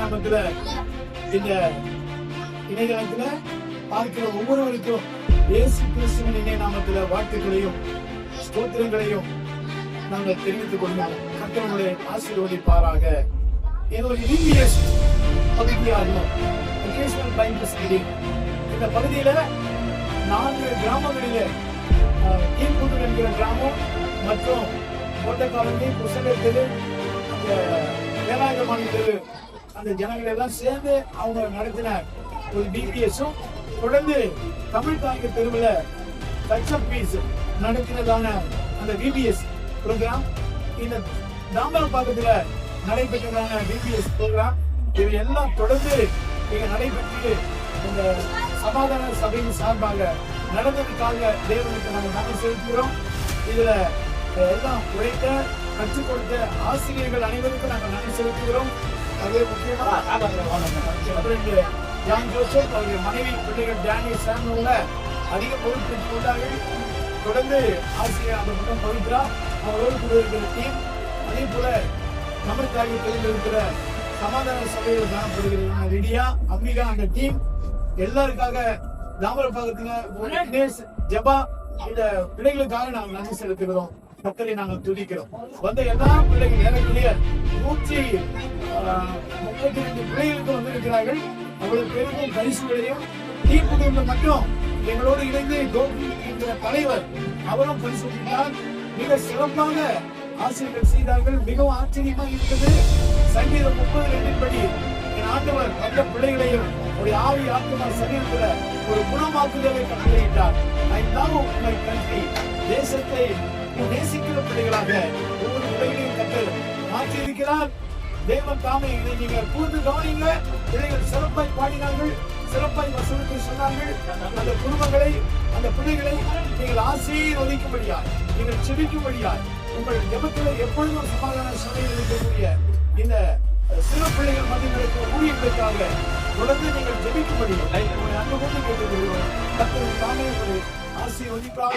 நாமத்துல இந்த இணையதளத்துல பார்க்கிற ஒவ்வொருவருக்கும் இயேசு கிறிஸ்துவின் இணைய நாமத்துல வாழ்த்துக்களையும் ஸ்தோத்திரங்களையும் நாங்கள் தெரிவித்துக் கொள்கிறோம். கர்த்தருடைய ஆசீர்வதிப்பாராக. இது ஒரு இங்கிலீஷ் பகுதியாகும். இந்த பகுதியில 4 கிராமங்களிலே ஈர்ப்புதல் என்கிற கிராமம் மற்றும் கோட்டக்காலனி, குசலை தெரு, அந்த வேலாயுதமான தெரு, அந்த ஜனங்கள் எல்லாம் சேர்ந்து அவங்க நடத்தின ஒரு டிபிஎஸும் தொடர்ந்து தமிழ் தாங்க தெருவில் டச் பீஸ் நடத்தினதான அந்த விபிஎஸ் ப்ரோக்ராம், இந்த தாம்பரப்பாக்கத்துல நடைபெற்றதான விபிஎஸ் ப்ரோக்ராம், இவை எல்லாம் தொடர்ந்து இங்க நடைபெற்று இந்த சமாதான சபையின் சார்பாக நடந்ததுக்காக தேவனுக்கு நாங்கள் நன்றி செலுத்துகிறோம். இதுல எல்லாம் உழைத்த கற்றுக் கொடுத்த ஆசிரியர்கள் அனைவருக்கும் நாங்கள் நன்றி செலுத்துகிறோம். அதே முக்கியமாக ஜான் ஜோசப் அவருடைய மனைவி பிள்ளைகள் டேனியல் சாமுவேல அதிக பொறுப்பேற்றுக் கொண்டார்கள். தொடர்ந்து ஆசிரியர் அந்த பக்கம் பவித்ரா அவரோடு கூட இருக்கிற டீம், அதே போல நமக்காக தெரிந்திருக்கிற சமாதான சபையில் காணப்படுகிற லிடியா, அம்பிகா, அந்த டீம் எல்லாருக்காக தாமரப்பாக்கத்துல ஜபா இந்த பிள்ளைகளுக்காக நாங்கள் நன்றி செலுத்துகிறோம். கர்த்தரை நாங்கள் துதிக்கிறோம். வந்த எல்லா பிள்ளைகள் ஏறக்குறைய 132 பிள்ளைகளுக்கு வந்திருக்கிறார்கள். அவ்வளவு பேருக்கும் பரிசுகளையும் தீர்ப்புகள் மட்டும் எங்களோடு இணைந்து கோபி என்கிற தலைவர் அவரும் பரிசுத்தார். மிக சிறப்பாக ஆசிரியர்கள் செய்தார்கள். மிகவும் ஆச்சரியமாக இருக்கிறது. சங்கீதம் 32 படி என் ஆண்டவர் வந்த பிள்ளைகளையும் ஒரு ஆவி ஆத்மா சரீரத்துல ஒரு குணமாக்குதலை கட்டளையிட்டார். I love my country. தேசத்தை நேசிக்கிற பிள்ளைகளாக ஒவ்வொரு பிள்ளைகளையும் கட்டளை மாற்றியிருக்கிறார். தேவன் தாமே இதை நீங்கள் கூர்ந்து கவனிங்க. பிள்ளைகள் சிறப்பாய் பாடினார்கள், சிறப்பாய் வசனத்தை சொன்னார்கள். அந்த குடும்பங்களை, அந்த பிள்ளைகளை நீங்கள் ஆசீர்வதிக்கும்படியாய், நீங்கள் செபிக்கும்படியாய், உங்கள் ஜெபத்தில் எப்பொழுதும் சமாதான சபையில் இருக்கக்கூடிய இந்த சிறு பிள்ளைகள் மத்தியிலுக்கு ஊழியர்களுக்காக தொடர்ந்து நீங்கள் ஜெபிக்கும்படி உங்களை அன்பு கொண்டு கேட்டுக்கொள்கிறோம். கர்த்தர் தாமே உங்களை ஆசீர்வதிப்பாக.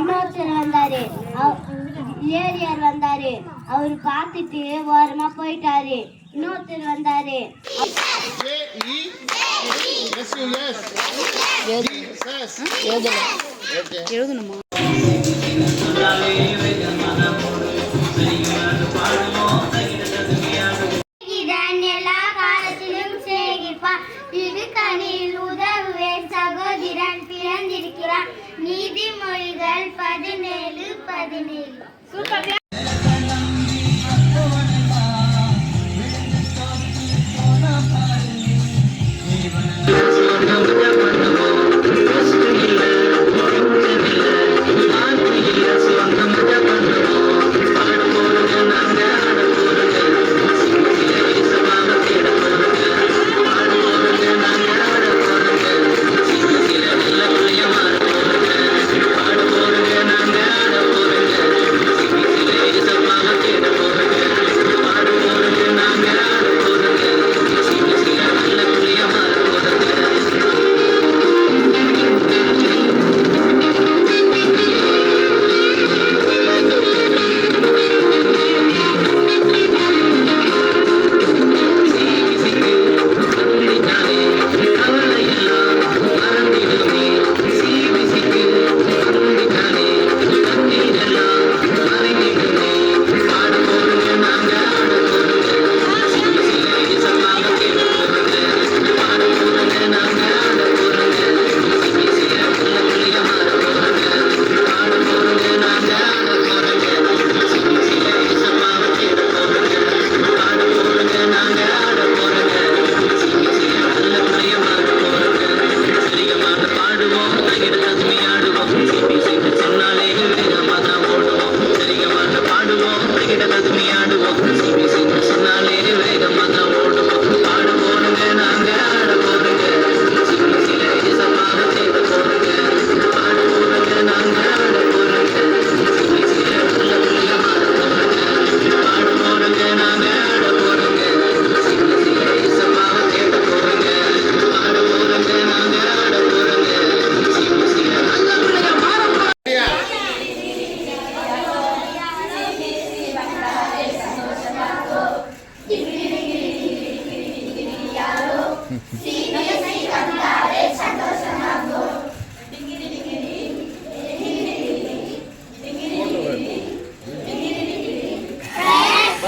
இன்னொருத்தர் வந்தாரு, லேடியார் வந்தாரு, அவரு பார்த்துட்டு ஓரமா போயிட்டாரு. இன்னொருத்தர் வந்தாரு, எழுதணுமா? எல்லா காலத்திலும் சேகிப்பான், இது கனியில் உதவுவே சகோதரன் பிறந்திருக்கிறான். நீதிமொழிகள் 17:17.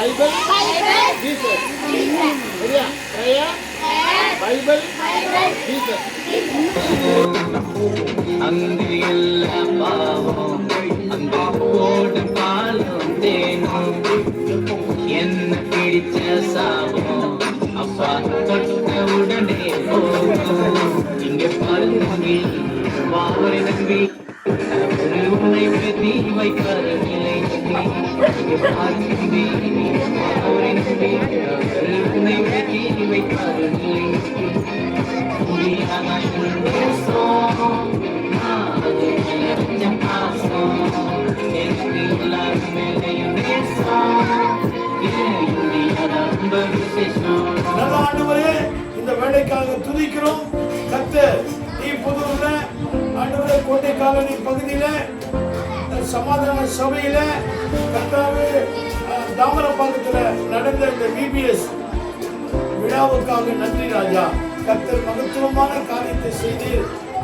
Bible Jesus. சரியா? prayer Bible Jesus. அங்கு எல்லா பாவம் அந்த ஓடு பாலும் தேனும் என்ன பிடிச்ச சாபம் அப்பா தொட்ட உடனே போகும். இங்கே பாருங்க வாவரை நம்பி உன்னை பிரதி வைப்பாரு நிலை. இங்கே பாருங்க வாவரை நம்பி உன்னை பிரதி வைப்பாரு நிலை. நல்ல ஆண்டவரே, இந்த வேலைக்காக துதிக்கிறோம். கர்த்தர் நீ புதுவுல ஆண்டவரே கோட்டை காலனி பகுதியில சமாதான சபையில கர்த்தாவே தாமரபாக்கத்துல நடந்த இந்த VBS விழாவுக்காக நன்றி ராஜா. கர்த்தர் மகத்துவமான காரியத்தை செய்து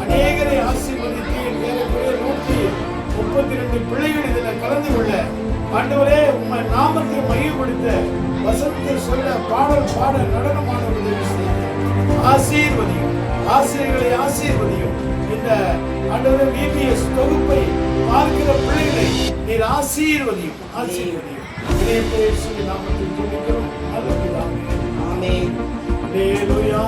அநேகரை ஆசீர்வதித்து ஏறக்குறைய 132 பிள்ளைகள் இதில் கலந்து கொள்ள ஆண்டவரே உம்மை நாமத்தை மையப்படுத்த வசனத்தை சொல்ல பாடல் பாட நடனமானவர்களை ஆசீர்வதியும். ஆசிரியர்களை ஆசீர்வதியும். இந்த ஆண்டவரே VBS தொகுப்பை பார்க்கிற பிள்ளைகளை நீர் ஆசீர்வதியும். ஆசீர்வதியும். நாமத்தில் ஜெபிக்கிறோம். நல்ல பிதாவே. ஆமென். Hallelujah.